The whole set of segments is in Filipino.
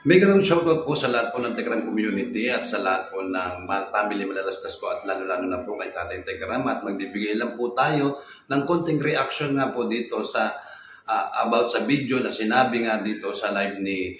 Mega lang shoutout po sa lahat po ng Tekram community at sa lahat po ng family malalastas ko at lalo-lalo na po kay Tatay Tekram at magbibigay lang po tayo ng konting reaction nga po dito sa about sa video na sinabi nga dito sa live ni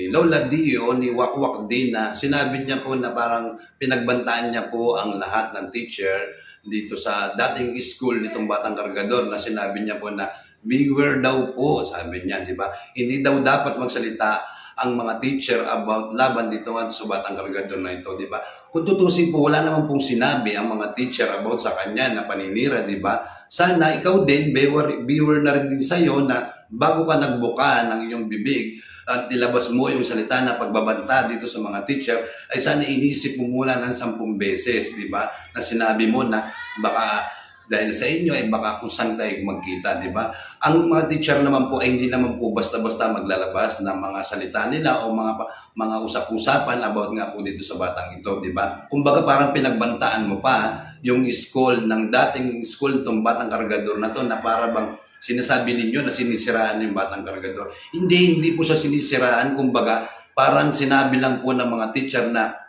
Lola Dio, ni Wakwak din na sinabi niya po na parang pinagbantaan niya po ang lahat ng teacher dito sa dating school nitong Batang Kargador na sinabi niya po na beware daw po, sabi niya, di ba? Hindi daw dapat magsalita ang mga teacher about laban dito at sa Batang Kargador na ito, di ba? Kung tutusin po, wala naman pong sinabi ang mga teacher about sa kanya na paninira, di ba? Sana ikaw din, beware na rin din sa'yo na bago ka nagbuka ng iyong bibig at ilabas mo yung salita na pagbabanta dito sa mga teacher, ay sana inisip mo muna ng 10 beses, di ba? Na sinabi mo na baka dahil sa inyo ay baka kung saan tayo magkita, di ba? Ang mga teacher naman po ay hindi naman po basta-basta maglalabas ng mga salita nila o mga usap-usapan about nga po dito sa batang ito, di ba? Kumbaga parang pinagbantaan mo pa yung school ng dating school itong Batang Kargador na to na para bang sinasabi ninyo na sinisiraan yung Batang Kargador. Hindi po siya sinisiraan, kumbaga parang sinabi lang po ng mga teacher na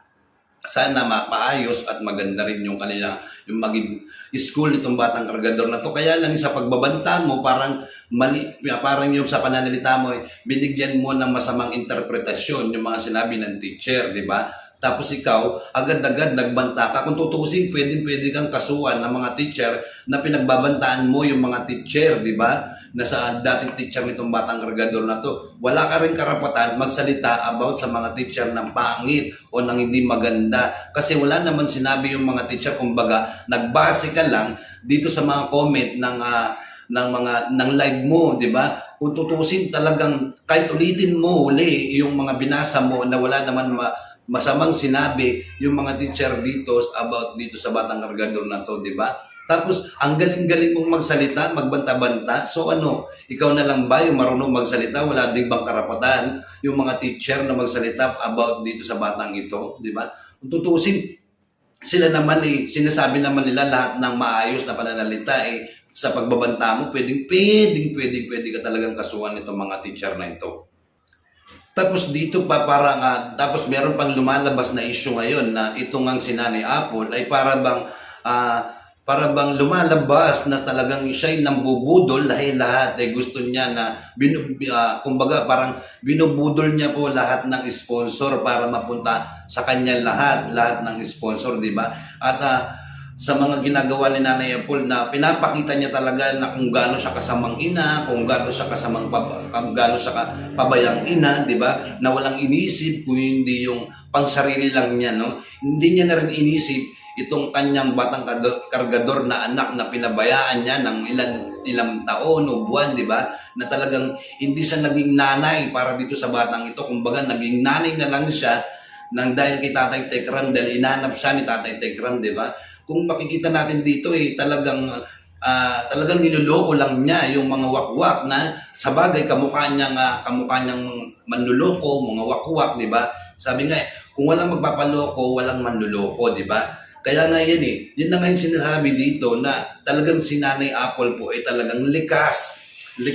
sana mapaayos at maganda rin yung kanila yung maging school nitong Batang Kargador na to. Kaya lang sa pagbabanta mo parang mali, parang yung sa pananalita mo binigyan mo ng masamang interpretasyon yung mga sinabi ng teacher, di ba? Tapos ikaw, agad-agad nagbanta ka. Kung tutusin, pwede kang kasuhan ng mga teacher na pinagbabantaan mo yung mga teacher, di ba? Na sa dating teacher nitong Batang Kargador na to, wala ka rin karapatan magsalita about sa mga teacher ng pangit o ng hindi maganda. Kasi wala naman sinabi yung mga teacher, kumbaga, nagbase ka lang dito sa mga comment ng live mo, di ba? Kung tutusin talagang kahit ulitin mo uli yung mga binasa mo na wala naman masamang sinabi yung mga teacher dito about dito sa Batang Kargador na to, di ba? Tapos, ang galing-galing mong magsalita, magbanta-banta. So ano, ikaw na lang ba yung marunong magsalita? Wala din bang karapatan yung mga teacher na magsalita about dito sa batang ito? Di ba? Kung tutusin, sila naman sinasabi naman nila lahat ng maayos na pananalita sa pagbabanta mo, pwede ka talagang kasuhan itong mga teacher na ito. Tapos dito pa parang, tapos meron pang lumalabas na issue ngayon na itong ang si Nanay Apple ay para bang lumalabas na talagang siya'y nambubudol dahil lahat ay gusto niya na kumbaga parang binubudol niya po lahat ng sponsor para mapunta sa kanya lahat ng sponsor, di ba? At sa mga ginagawa ni Nanay Apple na pinapakita niya talaga na kung gaano siya kasamang ina, kung gaano siya pabayang ina, di ba? Na walang inisip kung hindi yung pangsarili lang niya, no? Hindi niya na rin inisip itong kanyang Batang Kargador na anak na pinabayaan niya ng ilang taon o buwan, di ba? Na talagang hindi siya naging nanay para dito sa batang ito. Kumbaga, naging nanay na lang siya dahil kay Tatay Tekram, dahil inanap siya ni Tatay Tekram, di ba? Kung makikita natin dito, talagang niloloko lang niya yung mga wakwak na sa bagay kamukha niyang manluloko, mga wakwak, di ba? Sabi nga, kung walang magpapaloko, walang manluloko, di ba? Kaya nga yan yun na nga yung sinasabi dito na talagang si Nanay Apple po ay talagang likas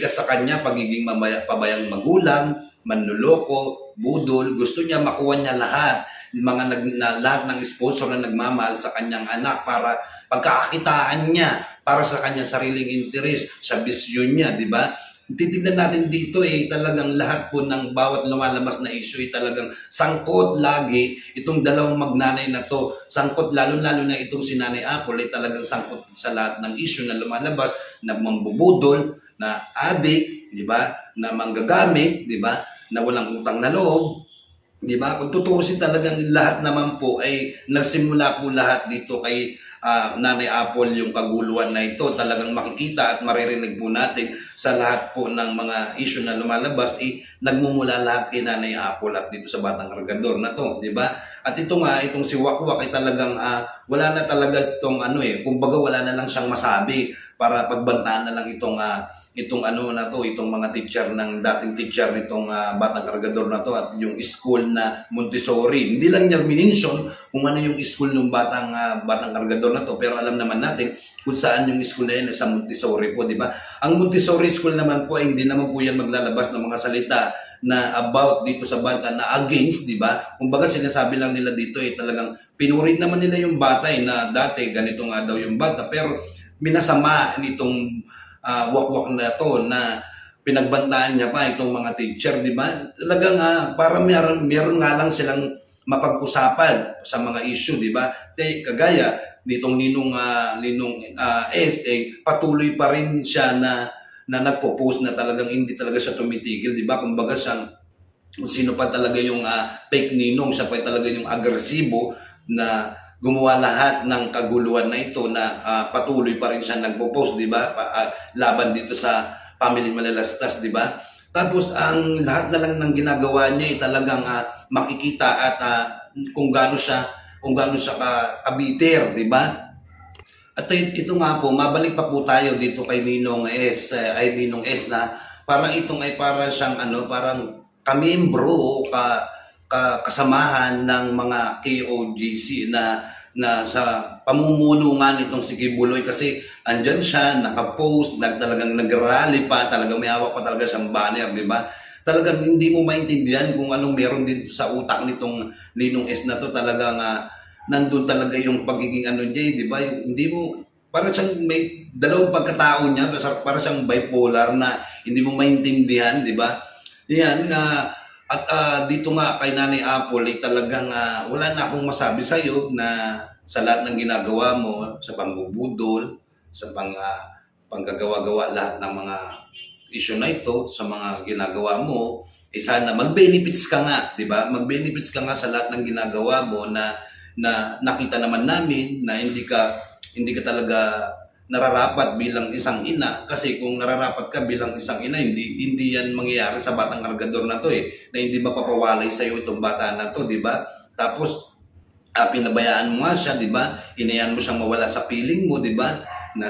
sa kanya, pagiging pabayang magulang, manluloko, budol, gusto niya makuha niya lahat lahat ng sponsor na nagmamahal sa kanyang anak para pagkakakitaan niya para sa kanyang sariling interes, sa bisyon niya, di ba? Titignan natin dito talagang lahat po ng bawat lumalabas na issue talagang sangkot lagi itong dalawang magnanay na to. Sangkot lalo-lalo na itong si Nanay Apple talagang sangkot sa lahat ng issue na lumalabas na mambubudol, na adik, di ba? Na manggagamit, di ba? Na walang utang na loob. Di ba? Kung tutuusin talagang lahat naman po ay nagsimula po lahat dito kay Nanay Apple yung kaguluhan na ito. Talagang makikita at maririnig po natin sa lahat po ng mga issue na lumalabas nagmumula lahat kay Nanay Apple at dito sa Batang Kargador na to, di ba? At itong si Wakwak ay talagang wala na talaga itong kumbaga wala na lang siyang masabi para pagbantaan na lang itong mga teacher ng dating teacher nitong Batang Kargador na to at yung school na Montessori. Hindi lang niya minention kung ano yung school ng Batang Kargador na to, pero alam naman natin kung saan yung school na yan sa Montessori po, di ba? Ang Montessori school naman po ay hindi naman po yan maglalabas ng mga salita na about dito sa bata na against, di ba? Kumbaga sinasabi lang nila dito talagang pinurit naman nila yung bata na dati ganito nga daw yung bata, pero minasama nitong wakwak na to na pinagbantaan niya pa itong mga teacher, di ba? Talagang para meron nga lang silang mapag-usapan sa mga issue, di ba? Kagaya nitong Ninong S, patuloy pa rin siya na nagpo-post na talagang hindi talaga siya tumitigil, di ba? Kumbaga siyang kung sino pa talaga yung fake Ninong, siya pa talaga yung agresibo na gumawa lahat ng kaguluhan na ito na patuloy pa rin siya nagpo-post, di ba? Laban dito sa family malalastas, di ba? Tapos ang lahat na lang ng ginagawa niya talagang makikita at kung gaano siya kabiter, di ba? At ito nga po, mabalik pa po tayo dito kay Ninong S, Ninong S na parang itong ay para siyang parang kamembro o kasamahan ng mga KOJC na sa pamumuno nga nitong si Kibuloy, kasi andyan siya, nakapost, talagang nag-rally pa, talagang may hawak pa talaga siyang banner, di ba? Talagang hindi mo maintindihan kung anong meron din sa utak nitong Ninong S na to, talagang nandun talaga yung pagiging niya, di ba? Hindi mo, para siyang may dalawang pagkatao niya, para siyang bipolar na hindi mo maintindihan, di ba? Yan, at dito nga kay Nanay Apple, talagang wala na akong masabi sa'yo na sa lahat ng ginagawa mo, sa pangbubudol, sa panggagawa-gawa lahat ng mga issue na ito, sa mga ginagawa mo, sana mag-benefits ka nga, di ba? Mag-benefits ka nga sa lahat ng ginagawa mo na nakita naman namin na hindi ka talaga nararapat bilang isang ina, kasi kung nararapat ka bilang isang ina, hindi yan mangyayari sa batang kargador na to na hindi mapapawalay sa iyo itong bata na to, di ba? Tapos pinabayaan mo nga siya, di ba? Hinayaan mo siyang mawala sa piling mo, di ba?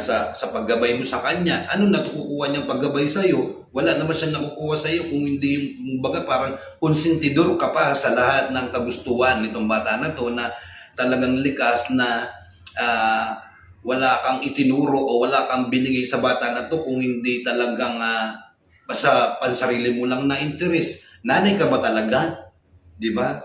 Sa paggabay mo sa kanya, ano natukukuha niyang paggabay sa iyo? Wala naman siya nakukuha sa iyo kung hindi yung baga parang konsentidor ka pa sa lahat ng kagustuhan nitong bata na to na talagang likas na wala kang itinuro o wala kang binigay sa bata na to kung hindi talagang basta pansarili mo lang na interest. Nanay ka ba talaga? Di ba?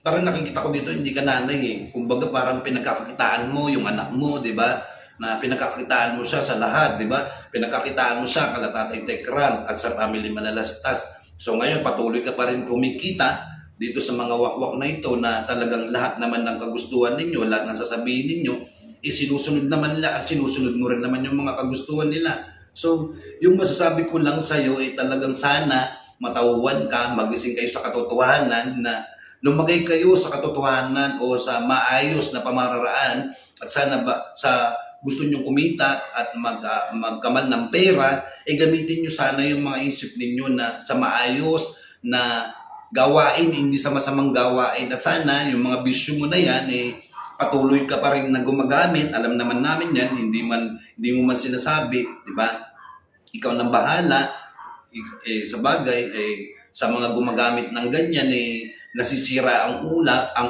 Parang nakikita ko dito, hindi ka nanay Kumbaga parang pinagkakakitaan mo yung anak mo, di ba? Na pinagkakakitaan mo siya sa lahat, di ba? Pinagkakitaan mo siya kala Tatay Tekran at sa family Malalastas. So ngayon, patuloy ka pa rin kumikita dito sa mga wakwak na ito na talagang lahat naman ng kagustuhan ninyo, lahat ng sasabihin ninyo, sinusunod naman nila at sinusunod mo rin naman yung mga kagustuhan nila. So, yung masasabi ko lang sa'yo talagang sana matauhan ka, magising kayo sa katotohanan, na lumagay kayo sa katotohanan o sa maayos na pamararaan, at sana sa gusto nyong kumita at magkamal ng pera, gamitin nyo sana yung mga isip ninyo na sa maayos na gawain, hindi sa masamang gawain. At sana yung mga bisyo mo na yan patuloy ka pa rin na gumagamit. Alam naman namin yan, hindi mo man sinasabi, di ba? Ikaw nang bahala. Sa bagay, sa mga gumagamit ng ganyan, nasisira ang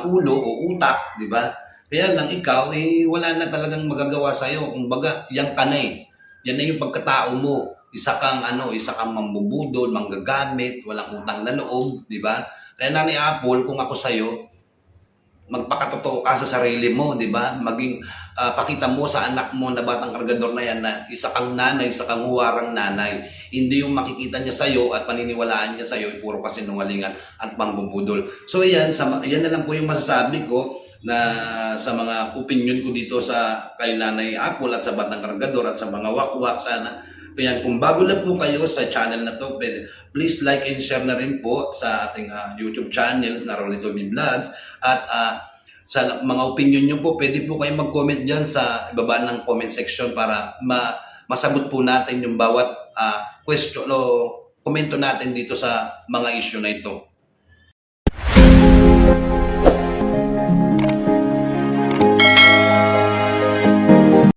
ulo o utak, di ba? Kaya lang ikaw, wala na talagang magagawa sa'yo. Kumbaga, yan ka na Yan na yung pagkatao mo. Isa kang mambubudol, manggagamit, walang utang na loob, di ba? Kaya Nanay Apple, kung ako sa'yo, magpakatotoo ka sa sarili mo, di ba? Maging pakita mo sa anak mo na batang kargador na yan na isa kang nanay, isa kang huwarang nanay. Hindi yung makikita niya sa'yo at paniniwalaan niya sa'yo puro kasinungalingan at pangbubudol. So yan na lang po yung masasabi ko na sa mga opinion ko dito sa kay Nanay Apple at sa batang kargador at sa mga wakwak. Sana kaya kung bago lang po kayo sa channel na to, please like and share na rin po sa ating YouTube channel na Rolito B Vlogs. At sa mga opinion nyo po, pwede po kayo mag-comment dyan sa ibaba ng comment section para masagot po natin yung bawat question o komento natin dito sa mga issue na ito.